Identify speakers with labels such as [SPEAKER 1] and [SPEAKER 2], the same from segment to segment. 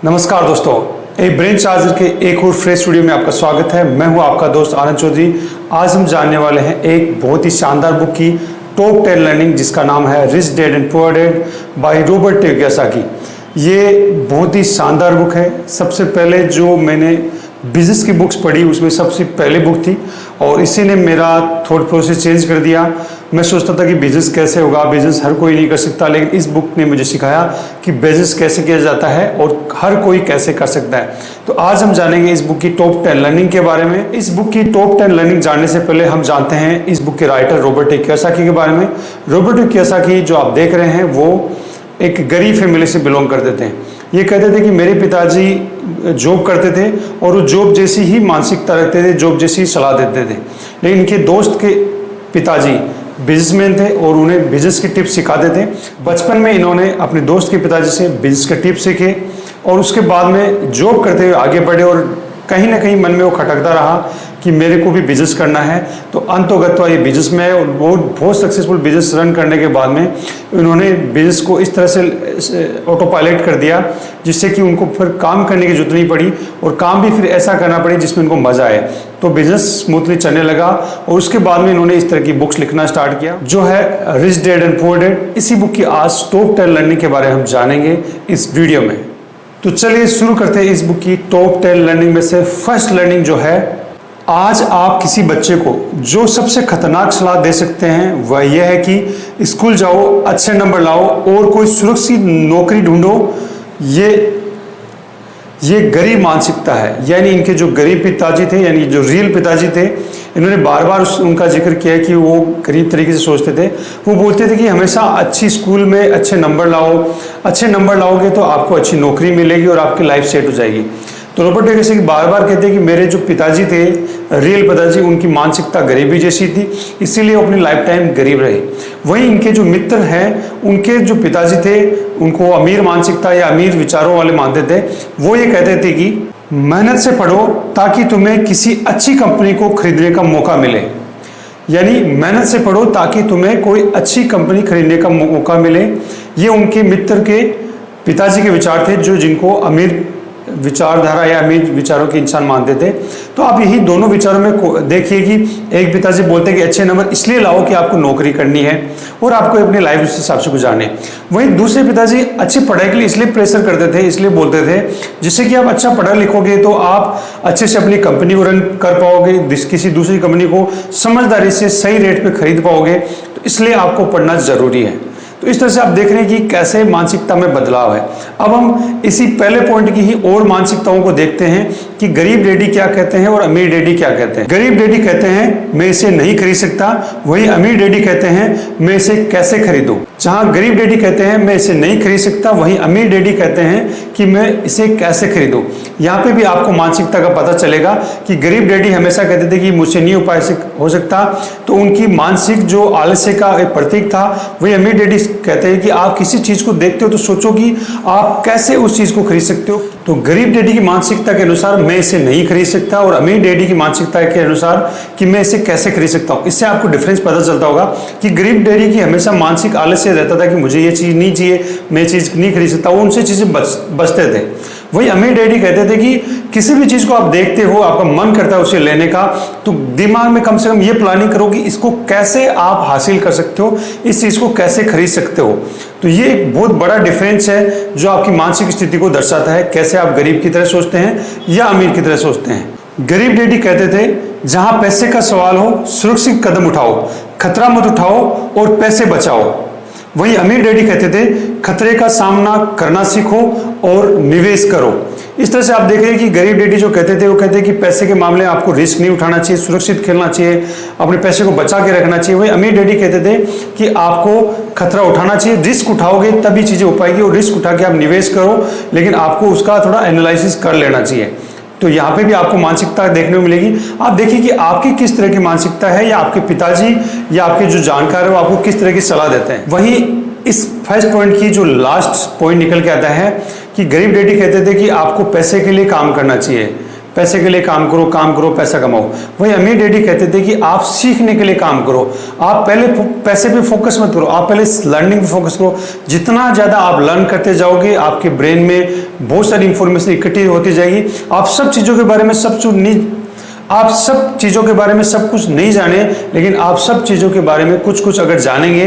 [SPEAKER 1] नमस्कार दोस्तों, एक ब्रेन चार्जर के एक और फ्रेश वीडियो में आपका स्वागत है। मैं हूं आपका दोस्त आनंद चौधरी। आज हम जानने वाले हैं एक बहुत ही शानदार बुक की टॉप 10 लर्निंग, जिसका नाम है rich dad and poor dad by Robert Kiyosaki. ये बहुत ही शानदार बुक है। सबसे पहले जो मैंने बिजनेस की बुक्स पढ़ी उसमें सबसे पहले बुक थी और इसी ने मेरा थॉट प्रोसेस चेंज कर दिया। मैं सोचता था कि बिजनेस कैसे होगा, बिजनेस हर कोई नहीं कर सकता, लेकिन इस बुक ने मुझे सिखाया कि बिजनेस कैसे किया जाता है और हर कोई कैसे कर सकता है। तो आज हम जानेंगे इस बुक की टॉप 10 लर्निंग के बारे में। इस बुक की टॉप 10 लर्निंग जानने से पहले हम जानते हैं इस बुक के राइटर रॉबर्ट कियोसाकी के बारे में। रॉबर्ट कियोसाकी जो आप देख रहे हैं वो एक गरीब फैमिली से बिलोंग करते थे। ये कहते थे कि मेरे पिताजी जॉब करते थे और वो जॉब जैसी ही मानसिकता रखते थे, जॉब जैसी सलाह देते थे, लेकिन इनके दोस्त के पिताजी बिजनेसमैन थे और उन्हें बिजनेस की टिप्स सिखाते थे। बचपन में इन्होंने अपने दोस्त के पिताजी से बिजनेस के टिप्स सीखे और उसके बाद में जॉब करते हुए आगे बढ़े और कहीं ना कहीं मन में वो खटकता रहा कि मेरे को भी बिजनेस करना है। तो अंतोगत्वा ये बिजनेस में है और वो बहुत सक्सेसफुल बिजनेस रन करने के बाद में उन्होंने बिजनेस को इस तरह से ऑटो पायलट कर दिया जिससे कि उनको फिर काम करने की जरूरत नहीं पड़ी और काम भी फिर ऐसा करना पड़ी जिसमें उनको मजा आए। तो बिजनेस स्मूथली चलने लगा और उसके बाद में इन्होंने इस तरह की बुक्स लिखना स्टार्ट किया जो है rich dad and poor dad. इसी बुक की आज टॉप 10 लर्निंग के बारे में हम जानेंगे इस वीडियो में। तो चलिए शुरू करते हैं इस बुक की टॉप 10 लर्निंग में से। फर्स्ट लर्निंग जो है, आज आप किसी बच्चे को जो सबसे खतरनाक सलाह दे सकते हैं वह यह है कि स्कूल जाओ, अच्छे नंबर लाओ और कोई सुरक्षित नौकरी ढूंढो। ये गरीब मानसिकता है। यानी इनके जो गरीब पिताजी थे, यानी जो रियल पिताजी थे, इन्होंने बार बार उनका जिक्र किया कि वो गरीब तरीके से सोचते थे। वो बोलते थे कि हमेशा अच्छी स्कूल में अच्छे नंबर लाओ, अच्छे नंबर लाओगे तो आपको अच्छी नौकरी मिलेगी और आपकी लाइफ सेट हो जाएगी। तो रॉबर्ट कियोसाकी बार बार कहते हैं कि मेरे जो पिताजी थे, रियल पिताजी, उनकी मानसिकता गरीबी जैसी थी, इसीलिए वो अपनी लाइफ टाइम गरीब रहे। वहीं इनके जो मित्र हैं, उनके जो पिताजी थे, उनको अमीर मानसिकता या अमीर विचारों वाले मानते थे। वो ये कहते थे कि मेहनत से पढ़ो ताकि तुम्हें किसी अच्छी कंपनी को खरीदने का मौका मिले। यानी मेहनत से पढ़ो ताकि तुम्हें कोई अच्छी कंपनी खरीदने का मौका मिले। ये उनके मित्र के पिताजी के विचार थे, जो जिनको अमीर विचारधारा या अमीर विचारों के इंसान मानते थे। तो आप यही दोनों विचारों में देखिए कि एक पिताजी बोलते हैं कि अच्छे नंबर इसलिए लाओ कि आपको नौकरी करनी है और आपको अपनी लाइफ उस हिसाब से गुजारनी है। वहीं दूसरे पिताजी अच्छी पढ़ाई के लिए इसलिए प्रेशर करते थे, इसलिए बोलते थे जिससे कि आप अच्छा पढ़ा लिखोगे तो आप अच्छे से अपनी कंपनी को रन कर पाओगे, किसी दूसरी कंपनी को समझदारी से सही रेट पर खरीद पाओगे, तो इसलिए आपको पढ़ना जरूरी है। तो इस तरह से आप देख रहे हैं कि कैसे मानसिकता में बदलाव है। अब हम इसी पहले पॉइंट की ही और मानसिकताओं को देखते हैं कि गरीब डैडी क्या कहते हैं और अमीर डैडी क्या कहते हैं। गरीब डैडी कहते हैं मैं इसे नहीं खरीद सकता, वहीं अमीर डैडी कहते हैं मैं इसे कैसे खरीदूं। जहां गरीब डैडी कहते हैं मैं इसे नहीं खरीद सकता, वहीं अमीर डैडी कहते हैं कि मैं इसे कैसे खरीदूं। यहाँ पे भी आपको मानसिकता का पता चलेगा कि गरीब डैडी हमेशा कहते थे कि मुझसे नहीं हो सकता, तो उनकी मानसिक जो आलस्य का एक प्रतीक था। वही अमीर डैडी कहते हैं कि आप किसी चीज को देखते हो तो सोचो कि आप कैसे उस चीज को खरीद सकते हो। तो गरीब डैडी की मानसिकता के अनुसार मैं इसे नहीं खरीद सकता और अमीर डैडी की मानसिकता के अनुसार कि मैं इसे कैसे खरीद सकता हूँ। इससे आपको डिफरेंस पता चलता होगा कि गरीब डैडी की हमेशा मानसिक आलस्य रहता था कि मुझे ये चीज नहीं चाहिए, मैं चीज नहीं खरीद सकता, वो उनसे चीजें बचते थे। वही अमीर डैडी कहते थे कि किसी भी चीज को आप देखते हो, आपका मन करता है उसे लेने का, तो दिमाग में कम से कम ये प्लानिंग करो कि इसको कैसे आप हासिल कर सकते हो, इस चीज को कैसे खरीद सकते हो। तो ये एक बहुत बड़ा डिफरेंस है जो आपकी मानसिक स्थिति को दर्शाता है, कैसे आप गरीब की तरह सोचते हैं या अमीर की तरह सोचते हैं। गरीब डैडी कहते थे जहां पैसे का सवाल हो सुरक्षित कदम उठाओ, खतरा मत उठाओ और पैसे बचाओ। वहीं अमीर डैडी कहते थे खतरे का सामना करना सीखो और निवेश करो। इस तरह से आप देख रहे हैं कि गरीब डैडी जो कहते थे वो कहते हैं कि पैसे के मामले में आपको रिस्क नहीं उठाना चाहिए, सुरक्षित खेलना चाहिए, अपने पैसे को बचा के रखना चाहिए। वही अमीर डैडी कहते थे कि आपको खतरा उठाना चाहिए, रिस्क उठाओगे तभी चीजें हो पाएगी और रिस्क उठा के आप निवेश करो, लेकिन आपको उसका थोड़ा एनालिसिस कर लेना चाहिए। तो यहाँ पे भी आपको मानसिकता देखने को मिलेगी। आप देखिए कि आपकी किस तरह की मानसिकता है या आपके पिताजी या आपके जो जानकार है वो आपको किस तरह की सलाह देते हैं। वहीं इस फर्स्ट पॉइंट की जो लास्ट पॉइंट निकल के आता है कि गरीब डैडी कहते थे कि आपको पैसे के लिए काम करना चाहिए, पैसे के लिए काम करो, पैसा कमाओ। वही अमीर डैडी कहते थे कि आप सीखने के लिए काम करो, आप पहले पैसे पे फोकस मत करो, आप पहले लर्निंग पे फोकस करो। जितना ज़्यादा आप लर्न करते जाओगे, आपके ब्रेन में बहुत सारी इंफॉर्मेशन इकट्ठी होती जाएगी। आप सब चीज़ों के बारे में सब चीज़ों के बारे में सब कुछ नहीं जाने, लेकिन आप सब चीज़ों के बारे में कुछ कुछ अगर जानेंगे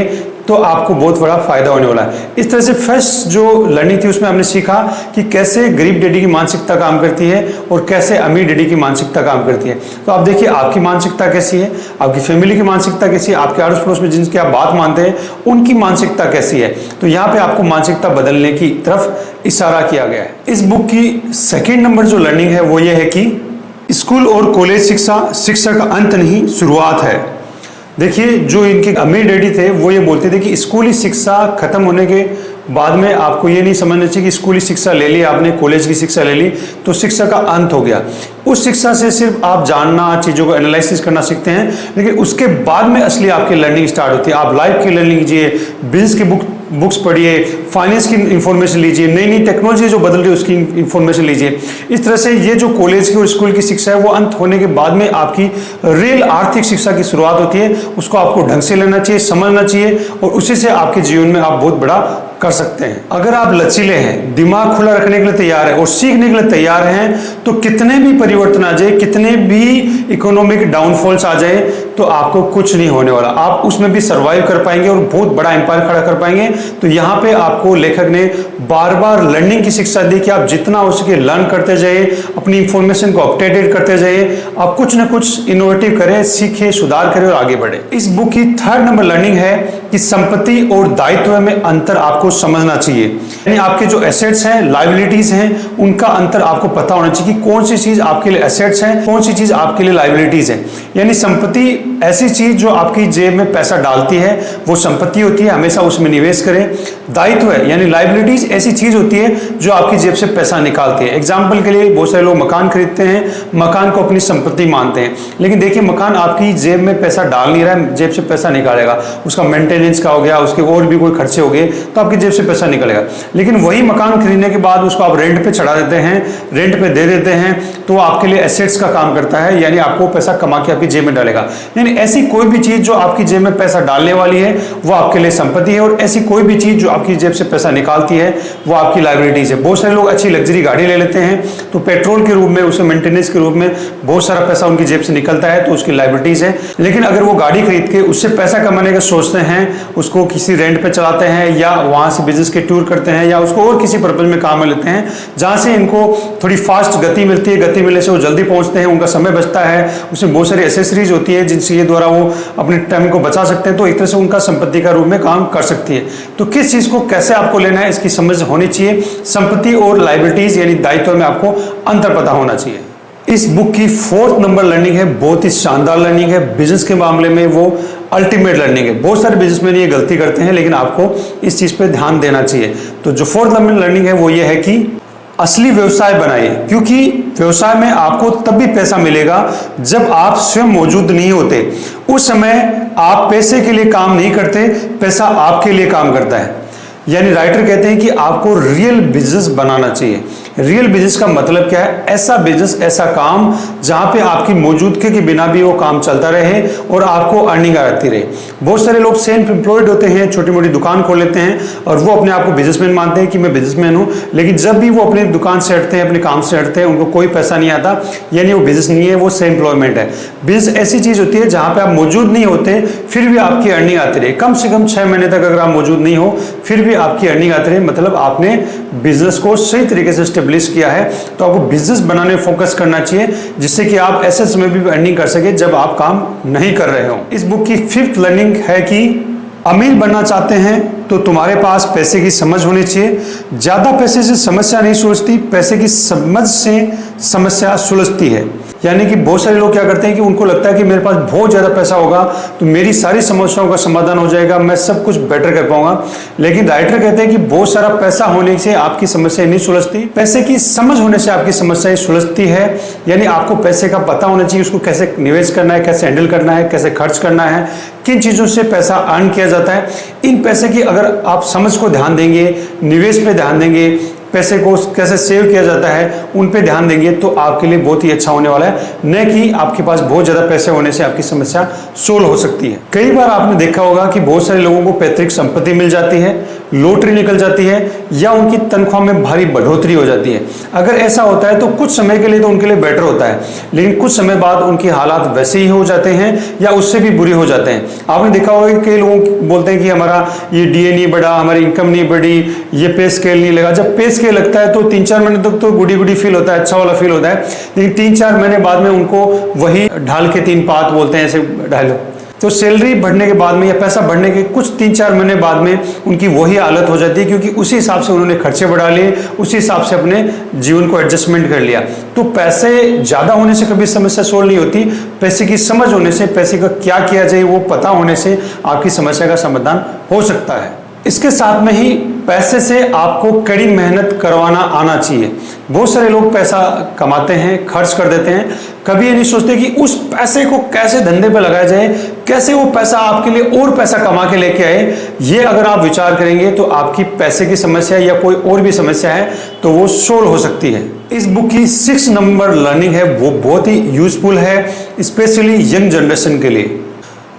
[SPEAKER 1] तो आपको बहुत बड़ा फायदा होने वाला है। इस तरह से फर्स्ट जो लर्निंग थी उसमें हमने सीखा कि कैसे गरीब डैडी की मानसिकता काम करती है और कैसे अमीर डैडी की मानसिकता काम करती है। तो आप देखिए आपकी मानसिकता कैसी है, आपकी फैमिली की मानसिकता कैसी है, आपके अड़ोस पड़ोस में जिनकी आप बात मानते हैं उनकी मानसिकता कैसी है। तो यहाँ पे आपको मानसिकता बदलने की तरफ इशारा किया गया है। इस बुक की सेकेंड नंबर जो लर्निंग है वो ये है कि स्कूल और कॉलेज शिक्षा का अंत नहीं, शुरुआत है। देखिए जो इनके अमीर डैडी थे वो ये बोलते थे कि स्कूली शिक्षा खत्म होने के बाद में आपको ये नहीं समझना चाहिए कि स्कूली शिक्षा ले ली आपने, कॉलेज की शिक्षा ले ली तो शिक्षा का अंत हो गया। उस शिक्षा से सिर्फ आप जानना, चीज़ों को एनालिसिस करना सीखते हैं, लेकिन उसके बाद में असली आपकी लर्निंग स्टार्ट होती है। आप लाइफ की लर्निंग लीजिए, बिजनेस की बुक्स पढ़िए, फाइनेंस की इंफॉर्मेशन लीजिए, नई नई टेक्नोलॉजी जो बदल रही है उसकी इंफॉर्मेशन लीजिए। इस तरह से ये जो कॉलेज की और स्कूल की शिक्षा है वो अंत होने के बाद में आपकी रियल आर्थिक शिक्षा की शुरुआत होती है। उसको आपको ढंग से लेना चाहिए, समझना चाहिए और उसी से आपके जीवन में आप बहुत बड़ा कर सकते हैं। अगर आप लचीले हैं, दिमाग खुला रखने के लिए तैयार है और सीखने के लिए तैयार हैं, तो कितने भी परिवर्तन आ जाए, कितने भी इकोनॉमिक डाउनफॉल्स आ जाए, तो आपको कुछ नहीं होने वाला। आप उसमें भी सर्वाइव कर पाएंगे और बहुत बड़ा एम्पायर खड़ा कर पाएंगे। तो यहाँ पे आपको लेखक ने बार बार लर्निंग की शिक्षा दी कि आप जितना हो सके लर्न करते जाइए, अपनी इंफॉर्मेशन को अपडेटेड करते जाइए, आप कुछ ना कुछ इनोवेटिव करें, सीखें, सुधार करें और आगे बढ़े। इस बुक की थर्ड नंबर लर्निंग है कि संपत्ति और दायित्व में अंतर आपको समझना चाहिए। यानी आपके जो एसेट्स हैं, लायबिलिटीज हैं, उनका अंतर आपको पता होना चाहिए कि कौन सी चीज आपके लिए एसेट्स हैं, कौन सी चीज आपके लिए लायबिलिटीज है। यानी संपत्ति ऐसी चीज जो आपकी जेब में पैसा डालती है वो संपत्ति होती है, हमेशा उसमें निवेश करें। दायित्व है यानी लायबिलिटीज ऐसी चीज होती है जो आपकी जेब से पैसा निकालती है। एग्जाम्पल के लिए बहुत सारे लोग मकान खरीदते हैं, मकान को अपनी संपत्ति मानते हैं, लेकिन देखिए मकान आपकी जेब में पैसा डाल नहीं रहा है, जेब से पैसा निकालेगा। उसका मेंटेनेंस का हो गया, उसके और भी कोई खर्चे हो गए तो आपकी जेब से पैसा निकलेगा। लेकिन वही मकान खरीदने के बाद उसको आप रेंट पे चढ़ा देते हैं, रेंट पे दे देते हैं, तो आपके लिए एसेट्स का काम करता है, यानी आपको पैसा कमा के आपकी जेब में डालेगा। यानी ऐसी कोई भी चीज जो आपकी जेब में पैसा डालने वाली है वो आपके लिए संपत्ति है, और ऐसी कोई भी चीज जो आपकी जेब से पैसा निकालती है वो आपकी लायबिलिटीज है। बहुत सारे लोग अच्छी लग्जरी गाड़ी ले लेते हैं तो पेट्रोल के रूप में, उसे मेंटेनेंस के रूप में बहुत सारा पैसा उनकी जेब से निकलता है, तो उसकी लायबिलिटीज है। लेकिन अगर वो गाड़ी खरीद के उससे पैसा कमाने का सोचते हैं, उसको किसी रेंट पे चलाते हैं या वहां से बिजनेस के टूर करते हैं या उसको और किसी पर्पज में काम में लेते हैं जहां से इनको थोड़ी फास्ट गति मिलती है, गति मिलने से वो जल्दी पहुंचते हैं, उनका समय बचता है, उसमें बहुत सारी एसेसरीज होती है जिनसे ये द्वारा वो अपने टाइम को बचा सकते हैं, तो एक तरह से उनका संपत्ति का रूप में काम कर सकती है। तो किस चीज को कैसे आपको लेना है इसकी समझ होनी चाहिए। संपत्ति और लायबिलिटीज यानी दायित्व में आपको अंतर पता होना चाहिए। इस बुक की फोर्थ नंबर लर्निंग है, बहुत ही शानदार लर्निंग है। बिजनेस के मामले में वो अल्टीमेट लर्निंग है। बहुत सारे बिजनेसमैन ये गलती करते हैं, लेकिन आपको इस चीज पे ध्यान देना चाहिए। तो जो फोर्थ नंबर लर्निंग है वो ये है कि असली व्यवसाय बनाइए, क्योंकि व्यवसाय में आपको तब भी पैसा मिलेगा जब आप स्वयं मौजूद नहीं होते। उस समय आप पैसे के लिए काम नहीं करते, पैसा आपके लिए काम करता है। यानी राइटर कहते हैं कि आपको रियल बिजनेस बनाना चाहिए। रियल बिजनेस का मतलब क्या है? ऐसा बिजनेस, ऐसा काम जहां पे आपकी मौजूदगी के बिना भी वो काम चलता रहे और आपको अर्निंग आती रहे। बहुत सारे लोग सेल्फ एम्प्लॉयड होते हैं, छोटी मोटी दुकान खोल लेते हैं और वो अपने आप को बिजनेसमैन मानते हैं कि मैं बिजनेसमैन हूं, लेकिन जब भी वो अपनी दुकान से हटते हैं, अपने काम से हटते हैं, उनको कोई पैसा नहीं आता, यानी वो बिजनेस नहीं है, वो सेल्फ एम्प्लॉयमेंट है। बिजनेस ऐसी चीज होती है जहां पे आप मौजूद नहीं होते फिर भी आपकी अर्निंग आती रहे। कम से कम 6 महीने तक अगर आप मौजूद नहीं हो फिर भी आपकी अर्निंग आती रहे, मतलब आपने बिजनेस को सही तरीके से स्टेब्लिश किया है। तो आपको बिजनेस बनाने में फोकस करना चाहिए, जिससे कि आप ऐसे समय भी अर्निंग कर सके जब आप काम नहीं कर रहे हो। इस बुक की फिफ्थ लर्निंग है कि अमीर बनना चाहते हैं तो तुम्हारे पास पैसे की समझ होनी चाहिए। ज्यादा पैसे से समस्या नहीं सुलझती, पैसे की समझ से समस्या सुलझती है। यानी कि बहुत सारे लोग क्या करते हैं कि उनको लगता है कि मेरे पास बहुत ज्यादा पैसा होगा तो मेरी सारी समस्याओं का समाधान हो जाएगा, मैं सब कुछ बेटर कर पाऊंगा। लेकिन राइटर कहते हैं कि बहुत सारा पैसा होने से आपकी समस्या नहीं सुलझती, पैसे की समझ होने से आपकी समस्याएं सुलझती है। यानी आपको पैसे का पता होना चाहिए, उसको कैसे निवेश करना है, कैसे हैंडल करना है, कैसे खर्च करना है, किन चीजों से पैसा अर्न किया जाता है। इन पैसे की अगर आप समझ को ध्यान देंगे, निवेश पे ध्यान देंगे, पैसे को कैसे सेव किया जाता है, उन पे ध्यान देंगे तो आपके लिए बहुत ही अच्छा होने वाला है, न कि आपके पास बहुत ज़्यादा पैसे होने से आपकी समस्या सोल्व हो सकती है। कई बार आपने देखा होगा कि बहुत सारे लोगों को पैतृक संपत्ति मिल जाती है, लॉटरी निकल जाती है, या उनकी तनख्वाह में भारी बढ़ोतरी हो जाती है। अगर ऐसा होता है तो कुछ समय के लिए तो उनके लिए बेटर होता है, लेकिन कुछ समय बाद उनके हालात वैसे ही हो जाते हैं या उससे भी बुरे हो जाते हैं। आपने देखा होगा कि कई लोग बोलते हैं कि हमारा ये डीए नहीं बढ़ा, हमारी इनकम नहीं बढ़ी, ये पे स्केल नहीं लगा। जब पे स्केल लगता है तो 3-4 महीने तक तो गुडी गुडी फील होता है, अच्छा वाला फील होता है, लेकिन 3-4 महीने बाद में उनको वही ढाल के 3 पात बोलते हैं, ऐसे ढाल। तो सैलरी बढ़ने के बाद में या पैसा बढ़ने के कुछ 3-4 महीने बाद में उनकी वही हालत हो जाती है, क्योंकि उसी हिसाब से उन्होंने खर्चे बढ़ा लिए, उसी हिसाब से अपने जीवन को एडजस्टमेंट कर लिया। तो पैसे ज़्यादा होने से कभी समस्या सोल्व नहीं होती, पैसे की समझ होने से, पैसे का क्या किया जाए वो पता होने से आपकी समस्या का समाधान हो सकता है। इसके साथ में ही पैसे से आपको कड़ी मेहनत करवाना आना चाहिए। बहुत सारे लोग पैसा कमाते हैं, खर्च कर देते हैं, कभी ये नहीं सोचते कि उस पैसे को कैसे धंधे पे लगाया जाए, कैसे वो पैसा आपके लिए और पैसा कमा के लेके आए। ये अगर आप विचार करेंगे तो आपकी पैसे की समस्या या कोई और भी समस्या है तो वो सोल्व हो सकती है। इस बुक की 6 नंबर लर्निंग है वो बहुत ही यूजफुल है, स्पेशली यंग जनरेशन के लिए।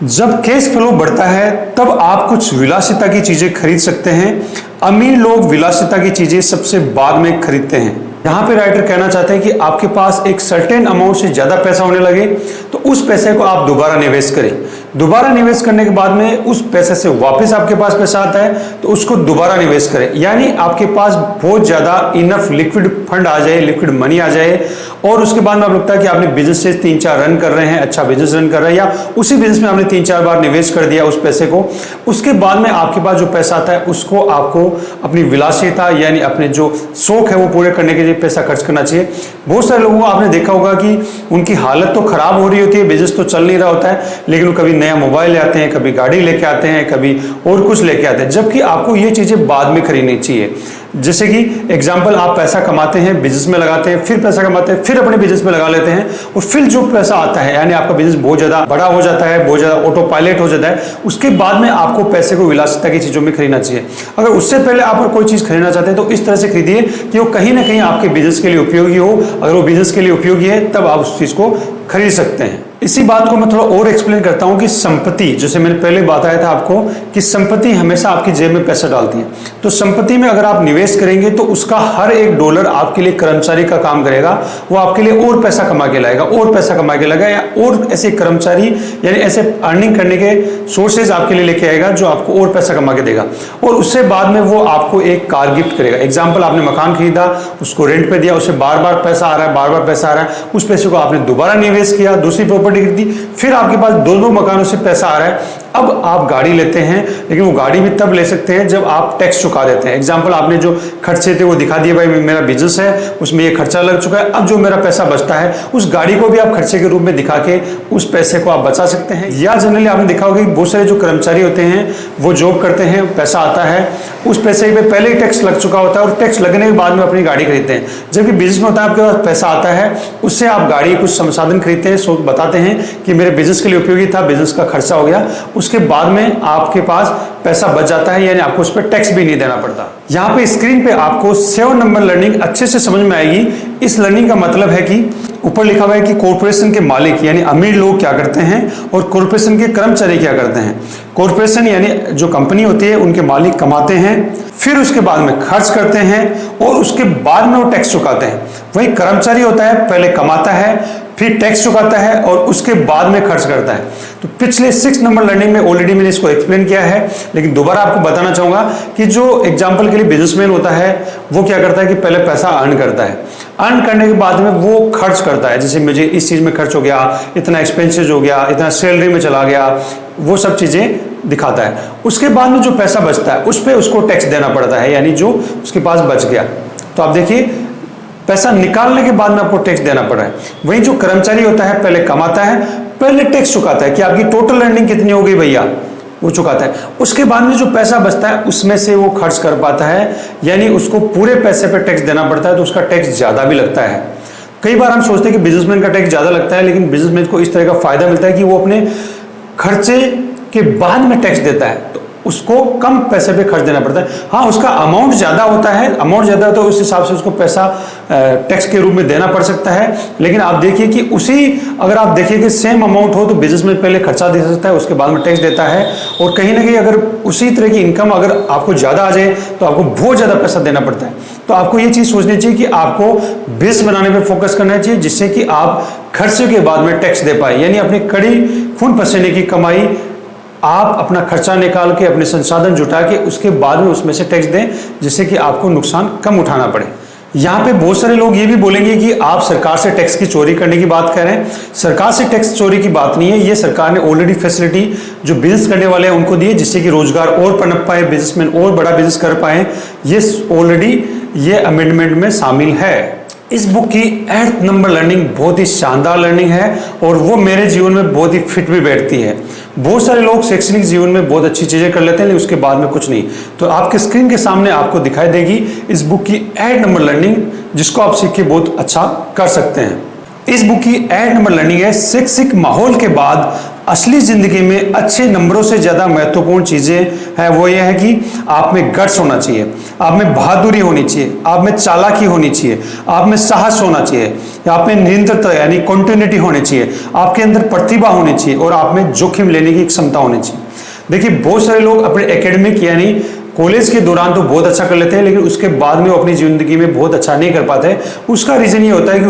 [SPEAKER 1] जब कैश फ्लो बढ़ता है तब आप कुछ विलासिता की चीजें खरीद सकते हैं। अमीर लोग विलासिता की चीजें सबसे बाद में खरीदते हैं। यहाँ पे राइटर कहना चाहते हैं कि आपके पास एक सर्टेन अमाउंट से ज्यादा पैसा होने लगे तो उस पैसे को आप दोबारा निवेश करें। दोबारा निवेश करने के बाद में उस पैसे से वापस आपके पास पैसा आता है तो उसको दोबारा निवेश करें। यानी आपके पास बहुत ज्यादा इनफ लिक्विड फंड आ जाए, लिक्विड मनी आ जाए, और उसके बाद में आप लगता है कि आपने बिजनेस से 3-4 रन कर रहे हैं, अच्छा बिजनेस रन कर रहे हैं, या उसी बिजनेस में आपने 3-4 बार निवेश कर दिया उस पैसे को। उसके बाद में आपके पास जो पैसा आता है उसको आपको अपनी विलासिता यानी अपने जो शौक है वो पूरे करने के लिए पैसा खर्च करना चाहिए। बहुत सारे लोगों को आपने देखा होगा कि उनकी हालत तो खराब हो रही होती है, बिजनेस तो चल नहीं रहा होता है, लेकिन वो कभी नया मोबाइल ले आते हैं, कभी गाड़ी लेके आते हैं, कभी और कुछ लेके आते हैं, जबकि आपको ये चीजें बाद में खरीदनी चाहिए। जैसे कि एग्जाम्पल, आप पैसा कमाते हैं, बिजनेस में लगाते हैं, फिर पैसा कमाते हैं, फिर अपने बिजनेस में लगा लेते हैं, और फिर जो पैसा आता है यानी आपका बिजनेस बहुत ज्यादा बड़ा हो जाता है, बहुत ज्यादा ऑटो पायलट हो जाता है, उसके बाद में आपको पैसे को विलासिता की चीजों में खरीदना चाहिए। अगर उससे पहले आप कोई चीज खरीदना चाहते हैं तो इस तरह से खरीदिए कि वो कहीं ना कहीं आपके बिजनेस के लिए उपयोगी हो। अगर वो बिजनेस के लिए उपयोगी है तब आप उस चीज को खरीद सकते हैं। इसी बात को मैं थोड़ा और एक्सप्लेन करता हूं कि संपत्ति, जैसे मैंने पहले बताया था आपको कि संपत्ति हमेशा आपकी जेब में पैसा डालती है। तो संपत्ति में अगर आप निवेश करेंगे तो उसका हर एक डॉलर आपके लिए कर्मचारी का काम करेगा, वो आपके लिए और पैसा कमा के लाएगा, और पैसा कमा के लाएगा, या और ऐसे कर्मचारी यानी ऐसे अर्निंग करने के सोर्सेज आपके लिए लेके आएगा जो आपको और पैसा कमा के देगा, और उससे बाद में वो आपको एक कार गिफ्ट करेगा। एग्जाम्पल, आपने मकान खरीदा, उसको रेंट पे दिया, उससे बार बार पैसा आ रहा है, बार बार पैसा आ रहा है, उस पैसे को आपने दोबारा निवेश किया, दूसरी प्रॉपर्टी खरीदी, फिर आपके पास दोनों मकानों से पैसा आ रहा है। अब आप गाड़ी लेते हैं, लेकिन वो गाड़ी भी तब ले सकते हैं जब आप टैक्स चुका देते हैं। एग्जाम्पल, आपने जो खर्चे थे वो दिखा दिए, भाई मेरा बिजनेस है, उसमें ये खर्चा लग चुका है, अब जो मेरा पैसा बचता है उस गाड़ी को भी आप खर्चे के रूप में दिखा के उस पैसे को आप बचा सकते हैं। या जनरली आपने देखा होगा कि बहुत सारे जो कर्मचारी होते हैं वो जॉब करते हैं, पैसा आता है, उस पैसे पे पहले ही टैक्स लग चुका होता है, और टैक्स लगने के बाद में अपनी गाड़ी खरीदते हैं। जबकि बिजनेस में होता है आपके पास पैसा आता है, उससे आप गाड़ी कुछ संसाधन खरीदते हैं, सो बताते हैं कि मेरे बिजनेस के लिए उपयोगी था, बिजनेस का खर्चा हो गया, उसके बाद में आपके पास पैसा बच जाता है, यानी आपको उस पर टैक्स भी नहीं देना पड़ता। यहाँ पे स्क्रीन पे आपको 7 नंबर लर्निंग अच्छे से समझ में आएगी। इस लर्निंग का मतलब है कि ऊपर लिखा हुआ है कि कॉर्पोरेशन के मालिक यानी अमीर लोग क्या करते हैं और कॉर्पोरेशन के कर्मचारी क्या करते हैं। कॉर्पोरेशन यानी जो कंपनी होती है उनके मालिक कमाते हैं, फिर उसके बाद में खर्च करते हैं, और उसके बाद में वो टैक्स चुकाते हैं। वही कर्मचारी होता है, पहले कमाता है, फिर टैक्स चुकाता है, और उसके बाद में खर्च करता है। तो पिछले 6 नंबर लर्निंग में ऑलरेडी मैंने इसको एक्सप्लेन किया है, लेकिन दोबारा आपको बताना चाहूंगा कि जो एग्जाम्पल के लिए बिजनेसमैन होता है वो क्या करता है कि पहले पैसा अर्न करता है, अर्न करने के बाद में वो खर्च करता है। जैसे मुझे इस चीज में खर्च हो गया, इतना एक्सपेंसेस हो गया, इतना सैलरी में चला गया, वो सब चीजें दिखाता है। उसके बाद में जो पैसा बचता है उस पर उसको टैक्स देना पड़ता है, यानी जो उसके पास बच गया। तो आप देखिए, पैसा निकालने के बाद में आपको टैक्स देना पड़ रहा है। वहीं जो कर्मचारी होता है पहले कमाता है, पहले टैक्स चुकाता है कि आपकी टोटल अर्निंग कितनी हो गई भैया, वो चुकाता है। उसके बाद में जो पैसा बचता है उसमें से वो खर्च कर पाता है, यानी उसको पूरे पैसे पे टैक्स देना पड़ता है, तो उसका टैक्स ज्यादा भी लगता है। कई बार हम सोचते हैं कि बिजनेसमैन का टैक्स ज्यादा लगता है, लेकिन बिजनेसमैन को इस तरह का फायदा मिलता है कि वो अपने खर्चे के बाद में टैक्स देता है। तो उसको कम पैसे पे खर्च देना पड़ता है। हाँ, उसका अमाउंट ज़्यादा होता है, अमाउंट ज़्यादा तो उस हिसाब से उसको पैसा टैक्स के रूप में देना पड़ सकता है। लेकिन आप देखिए कि अगर आप देखिए कि सेम अमाउंट हो तो बिजनेस में पहले खर्चा दे सकता है, उसके बाद में टैक्स देता है। और कहीं ना कहीं अगर उसी तरह की इनकम अगर आपको ज़्यादा आ जाए तो आपको बहुत ज़्यादा पैसा देना पड़ता है। तो आपको ये चीज़ सोचनी चाहिए कि आपको बिजनेस बनाने पर फोकस करना चाहिए, जिससे कि आप खर्चे के बाद में टैक्स दे पाए, यानी अपनी कड़ी खून पसीने की कमाई आप अपना खर्चा निकाल के, अपने संसाधन जुटा के उसके बाद में उसमें से टैक्स दें, जिससे कि आपको नुकसान कम उठाना पड़े। यहाँ पे बहुत सारे लोग ये भी बोलेंगे कि आप सरकार से टैक्स की चोरी करने की बात कर रहे हैं। सरकार से टैक्स चोरी की बात नहीं है, ये सरकार ने ऑलरेडी फैसिलिटी जो बिजनेस करने वाले हैं उनको दी है, जिससे कि रोजगार और पनप पाए, बिजनेसमैन और बड़ा बिजनेस कर पाए। ये ऑलरेडी ये अमेंडमेंट में शामिल है। इस बुक की 8th नंबर लर्निंग बहुत ही शानदार लर्निंग है और वो मेरे जीवन में बहुत ही फिट भी बैठती है। बहुत सारे लोग शैक्षणिक जीवन में बहुत अच्छी चीजें कर लेते हैं लेकिन उसके बाद में कुछ नहीं। तो आपके स्क्रीन के सामने आपको दिखाई देगी इस बुक की 8 नंबर लर्निंग, जिसको आप सीख के बहुत अच्छा कर सकते हैं। इस बुक की 8 नंबर लर्निंग है, शैक्षिक माहौल के बाद असली जिंदगी में अच्छे नंबरों से ज्यादा महत्वपूर्ण चीजें है वो ये है कि आप में गट्स होना चाहिए, आप में बहादुरी होनी चाहिए, आप में चालाकी होनी चाहिए, आप में साहस होना चाहिए, आप में निरंतरता यानी कॉन्टिन्यूटी होनी चाहिए, आपके अंदर प्रतिभा होनी चाहिए और आप में जोखिम लेने की क्षमता होनी चाहिए। देखिए, बहुत सारे लोग अपने एकेडमिक यानी कॉलेज के दौरान तो बहुत अच्छा कर लेते हैं, लेकिन उसके बाद में वो अपनी जिंदगी में बहुत अच्छा नहीं कर पाते। उसका रीजन ये होता है कि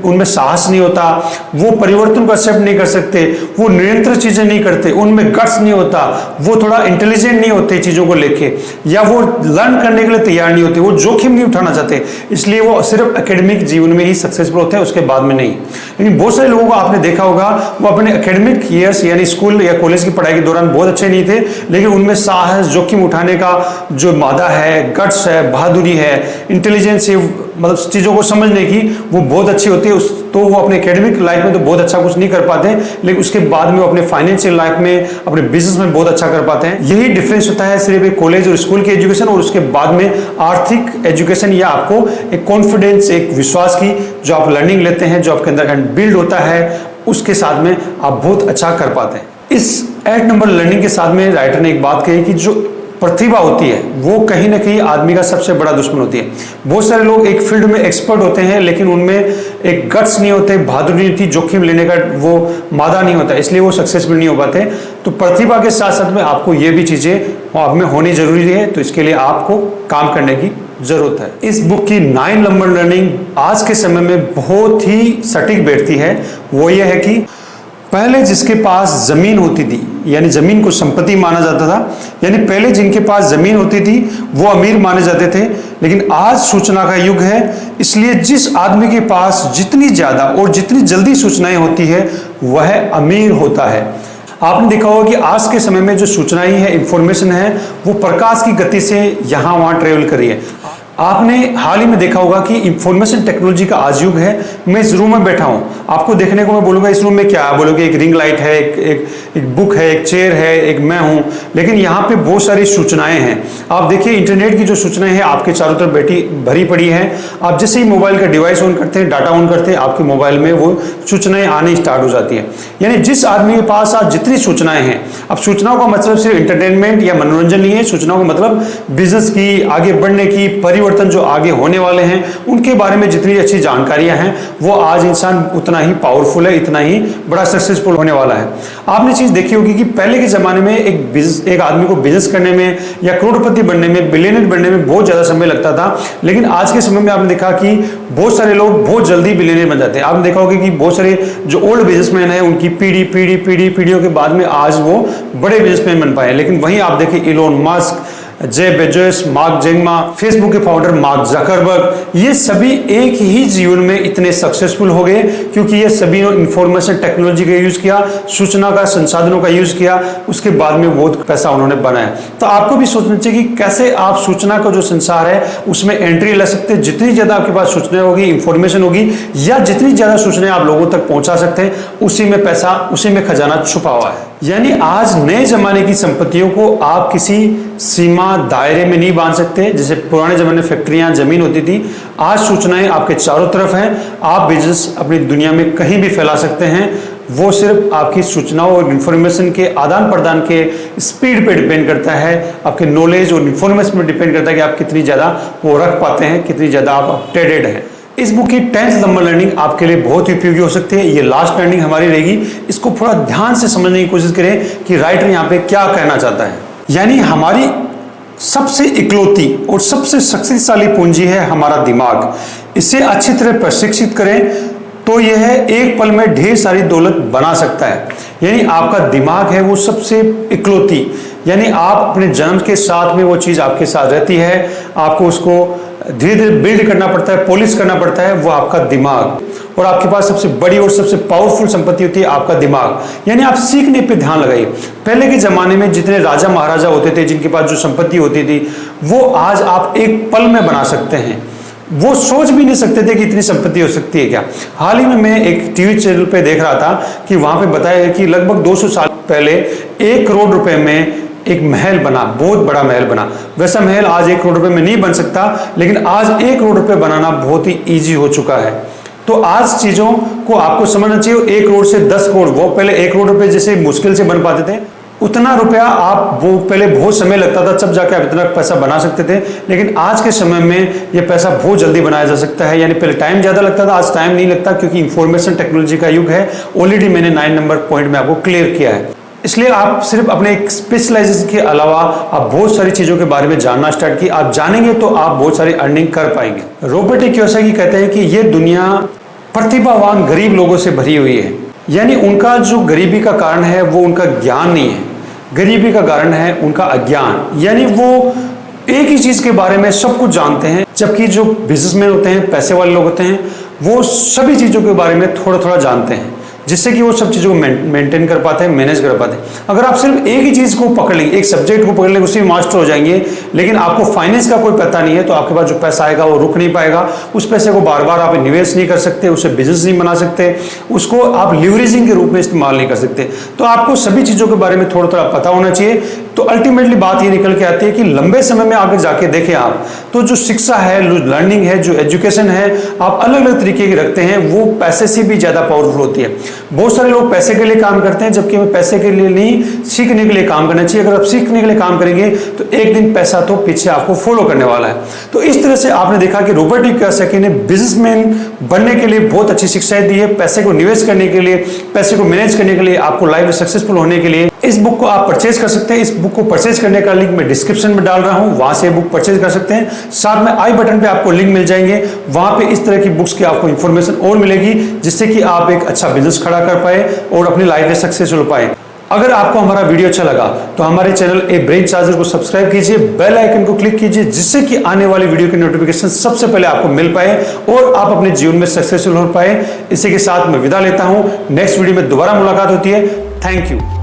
[SPEAKER 1] उनमें साहस नहीं होता, वो परिवर्तन को एक्सेप्ट नहीं कर सकते, वो निरंतर चीजें नहीं करते, उनमें गट्स नहीं होता, वो थोड़ा इंटेलिजेंट नहीं होते चीजों को लेके, या वो लर्न करने के लिए तैयार नहीं होते, वो जोखिम नहीं उठाना चाहते, इसलिए वो सिर्फ एकेडमिक जीवन में ही सक्सेसफुल होते हैं, उसके बाद में नहीं। लेकिन बहुत सारे लोगों को आपने देखा होगा वो अपने एकेडमिक ईयर्स यानी स्कूल या कॉलेज की पढ़ाई के दौरान बहुत अच्छे नहीं थे, लेकिन उनमें साहस, जोखिम उठाने का जो मादा है, गट्स है, बहादुरी है, इंटेलिजेंस है, मतलब चीजों को समझने की वो बहुत अच्छी होती है। तो वो अपने एकेडमिक लाइफ में तो बहुत अच्छा कुछ नहीं कर पाते, लेकिन उसके बाद में वो अपने फाइनेंशियल लाइफ में, अपने बिजनेस में बहुत अच्छा कर पाते हैं। यही डिफरेंस होता है सिर्फ एक कॉलेज और स्कूल की एजुकेशन और उसके बाद में आर्थिक एजुकेशन, या आपको एक कॉन्फिडेंस, एक विश्वास की जो आप लर्निंग लेते हैं, जो आपके अंदर बिल्ड होता है, उसके साथ में आप बहुत अच्छा कर पाते हैं। इस 8 नंबर लर्निंग के साथ में राइटर ने एक बात कही कि जो प्रतिभा होती है वो कहीं ना कहीं आदमी का सबसे बड़ा दुश्मन होती है। बहुत सारे लोग एक फील्ड में एक्सपर्ट होते हैं, लेकिन उनमें एक गट्स नहीं होते, बहादुरी नहीं होती, जोखिम लेने का वो मादा नहीं होता, इसलिए वो सक्सेसफुल नहीं हो पाते। तो प्रतिभा के साथ साथ में आपको ये भी चीजें आप में होनी जरूरी है, तो इसके लिए आपको काम करने की जरूरत है। इस बुक की 9 नंबर लर्निंग आज के समय में बहुत ही सटीक बैठती है। वो ये है कि पहले जिसके पास जमीन होती थी, यानी जमीन को संपत्ति माना जाता था, यानी पहले जिनके पास जमीन होती थी वो अमीर माने जाते थे, लेकिन आज सूचना का युग है, इसलिए जिस आदमी के पास जितनी ज्यादा और जितनी जल्दी सूचनाएं होती है वह अमीर होता है। आपने देखा होगा कि आज के समय में जो सूचनाएं है, इंफॉर्मेशन है, वो प्रकाश की गति से यहां वहां ट्रेवल कर रही है। आपने हाल ही में देखा होगा कि इंफॉर्मेशन टेक्नोलॉजी का आज युग है। मैं इस रूम में बैठा हूं, आपको देखने को मैं बोलूंगा इस रूम में क्या है, बोलोगे एक रिंग लाइट है, एक बुक है, एक चेयर है, एक मैं हूं, लेकिन यहाँ पे बहुत सारी सूचनाएं हैं। आप देखिए इंटरनेट की जो सूचनाएं हैं आपके चारों तरफ भरी पड़ी है। आप जैसे ही मोबाइल का डिवाइस ऑन करते हैं, डाटा ऑन करते हैं, आपके मोबाइल में वो सूचनाएं आने स्टार्ट हो जाती है। यानी जिस आदमी के पास आज जितनी सूचनाएं हैं, अब सूचनाओं का मतलब सिर्फ इंटरटेनमेंट या मनोरंजन नहीं है, सूचनाओं का मतलब बिजनेस की, आगे बढ़ने की, परिवर्तन जो आगे होने वाले हैं उनके बारे में जितनी अच्छी जानकारियां हैं, वो आज इंसान उतना ही पावरफुल है, इतना ही बड़ा सक्सेसफुल होने वाला है। आपने चीज देखी होगी कि पहले के जमाने में एक आदमी को बिजनेस करने में या करोड़पति बनने में, बिलियनर बनने में बहुत ज्यादा समय लगता था, लेकिन आज के समय में आपने देखा कि बहुत सारे लोग बहुत जल्दी बिलियनर बन जाते हैं। आपने देखा होगा कि बहुत सारे जो ओल्ड बिजनेसमैन है उनकी पीढ़ियों के बाद में आज वो बड़े बिजनेसमैन बन पाए। लेकिन वहीं आप देखिए इलोन मस्क, जे बेजोस, मार्क जेंगमा, फेसबुक के फाउंडर मार्क जकरबर्ग, ये सभी एक ही जीवन में इतने सक्सेसफुल हो गए क्योंकि ये सभी ने इंफॉर्मेशन टेक्नोलॉजी का यूज किया, सूचना का, संसाधनों का यूज किया, उसके बाद में बहुत पैसा उन्होंने बनाया। तो आपको भी सोचना चाहिए कि कैसे आप सूचना का जो संसार है उसमें एंट्री ले सकते हैं। जितनी ज्यादा आपके पास सूचना होगी, इंफॉर्मेशन होगी, या जितनी ज्यादा सूचना आप लोगों तक पहुंचा सकते हैं, उसी में पैसा, उसी में खजाना छुपा हुआ है। यानी आज नए जमाने की संपत्तियों को आप किसी सीमा दायरे में नहीं बांध सकते। जैसे पुराने जमाने में फैक्ट्रियां, जमीन होती थी, आज सूचनाएं आपके चारों तरफ हैं। आप बिजनेस अपनी दुनिया में कहीं भी फैला सकते हैं। वो सिर्फ आपकी सूचनाओं और इन्फॉर्मेशन के आदान प्रदान के स्पीड पे डिपेंड करता है, आपके नॉलेज और इन्फॉर्मेशन पर डिपेंड करता है कि आप कितनी ज़्यादा वो रख पाते हैं, कितनी ज़्यादा आप अपडेटेड हैं। इस बुक की 10th नंबर लर्निंग आपके लिए बहुत ही उपयोगी हो सकती है। ये लास्ट लर्निंग हमारी रहेगी। इसको थोड़ा ध्यान से समझने की कोशिश करें कि राइटर यहाँ पे क्या कहना चाहता है। यानी हमारी सबसे इकलौती और सबसे शक्तिशाली पूंजी है हमारा दिमाग। इसे अच्छी तरह प्रशिक्षित करें तो यह एक पल में ढेर सारी दौलत बना सकता है। यानी आपका दिमाग है वो सबसे इकलौती, यानी आप अपने जन्म के साथ में वो चीज़ आपके साथ रहती है, आपको उसको धीरे धीरे बिल्ड करना पड़ता है, पॉलिश करना पड़ता है, वो आपका दिमाग। और आपके पास सबसे बड़ी और सबसे पावरफुल संपत्ति होती है आपका दिमाग। यानी आप सीखने पे ध्यान लगाइए। पहले के ज़माने में जितने राजा महाराजा होते थे, जिनके पास जो संपत्ति होती थी, वो आज आप एक पल में बना सकते हैं। वो सोच भी नहीं सकते थे कि इतनी संपत्ति हो सकती है क्या। हाल ही में मैं एक टीवी चैनल पे देख रहा था कि वहाँ पे बताया है कि लगभग 200 साल पहले 1 करोड़ रुपए में एक महल बना, बहुत बड़ा महल बना। वैसा महल आज 1 करोड़ रुपए में नहीं बन सकता, लेकिन आज 1 करोड़ रुपए बनाना बहुत ही ईजी हो चुका है। तो आज चीज़ों को आपको समझना चाहिए। 1 करोड़ से 10 करोड़, वो पहले 1 करोड़ रुपए जैसे मुश्किल से बन पाते थे, उतना रुपया आप वो पहले बहुत समय लगता था, तब जाके आप इतना पैसा बना सकते थे। लेकिन आज के समय में ये पैसा बहुत जल्दी बनाया जा सकता है। यानी पहले टाइम ज़्यादा लगता था, आज टाइम नहीं लगता, क्योंकि इंफॉर्मेशन टेक्नोलॉजी का युग है। ऑलरेडी मैंने 9 नंबर पॉइंट में आपको क्लियर किया है। इसलिए आप सिर्फ अपने एक स्पेशलाइजेशन के अलावा आप बहुत सारी चीज़ों के बारे में जानना स्टार्ट की। आप जानेंगे तो आप बहुत सारी अर्निंग कर पाएंगे। रॉबर्ट कियोसाकी कहते हैं कि ये दुनिया प्रतिभावान गरीब लोगों से भरी हुई है। यानी उनका जो गरीबी का कारण है वो उनका ज्ञान नहीं है, गरीबी का कारण है उनका अज्ञान। यानी वो एक ही चीज़ के बारे में सब कुछ जानते हैं, जबकि जो बिजनेसमैन होते हैं, पैसे वाले लोग होते हैं, वो सभी चीज़ों के बारे में थोड़ा थोड़ा जानते हैं, जिससे कि वो सब चीज़ों को मेंटेन कर पाते हैं, मैनेज कर पाते हैं। अगर आप सिर्फ एक ही चीज़ को पकड़ लेंगे, एक सब्जेक्ट को पकड़ लेंगे, उसी में मास्टर हो जाएंगे, लेकिन आपको फाइनेंस का कोई पता नहीं है, तो आपके पास जो पैसा आएगा वो रुक नहीं पाएगा। उस पैसे को बार बार आप निवेश नहीं कर सकते, उसे बिजनेस नहीं बना सकते, उसको आप लीवरेजिंग के रूप में इस्तेमाल नहीं कर सकते। तो आपको सभी चीज़ों के बारे में थोड़ा थोड़ा पता होना चाहिए। तो अल्टीमेटली बात ये निकल के आती है कि लंबे समय में आगे जाके देखें आप तो जो शिक्षा है, जो लर्निंग है, जो एजुकेशन है, आप अलग अलग तरीके की रखते हैं, वो पैसे से भी ज़्यादा पावरफुल होती है। बहुत सारे लोग पैसे के लिए काम करते हैं, जबकि हमें पैसे के लिए नहीं, सीखने के लिए काम करना चाहिए। अगर आप सीखने के लिए काम करेंगे तो एक दिन पैसा तो पीछे आपको फॉलो करने वाला है। तो इस तरह से आपने देखा कि रॉबर्ट कियोसाकी ने बिजनेसमैन बनने के लिए बहुत अच्छी शिक्षाएं दी है, पैसे को निवेश करने के लिए, पैसे को मैनेज करने के लिए, आपको लाइफ में सक्सेसफुल होने के लिए। इस बुक को आप परचेज कर सकते हैं। इस बुक को परचेज करने का लिंक मैं डिस्क्रिप्शन में डाल रहा हूं, वहां से बुक परचेज कर सकते हैं। साथ में आई बटन पे आपको लिंक मिल जाएंगे, वहां पे इस तरह की बुक्स की आपको इंफॉर्मेशन और मिलेगी, जिससे कि आप एक अच्छा बिजनेस खड़ा कर पाए और अपनी लाइफ में सक्सेसफुल पाए। अगर आपको हमारा वीडियो अच्छा लगा तो हमारे चैनल ए ब्रेन चार्जर को सब्सक्राइब कीजिए, बेल आइकन को क्लिक कीजिए, जिससे कि आने वाली वीडियो की नोटिफिकेशन सबसे पहले आपको मिल पाए और आप अपने जीवन में सक्सेसफुल हो पाए। इसी के साथ मैं विदा लेता हूं। नेक्स्ट वीडियो में दोबारा मुलाकात होती है। Thank you.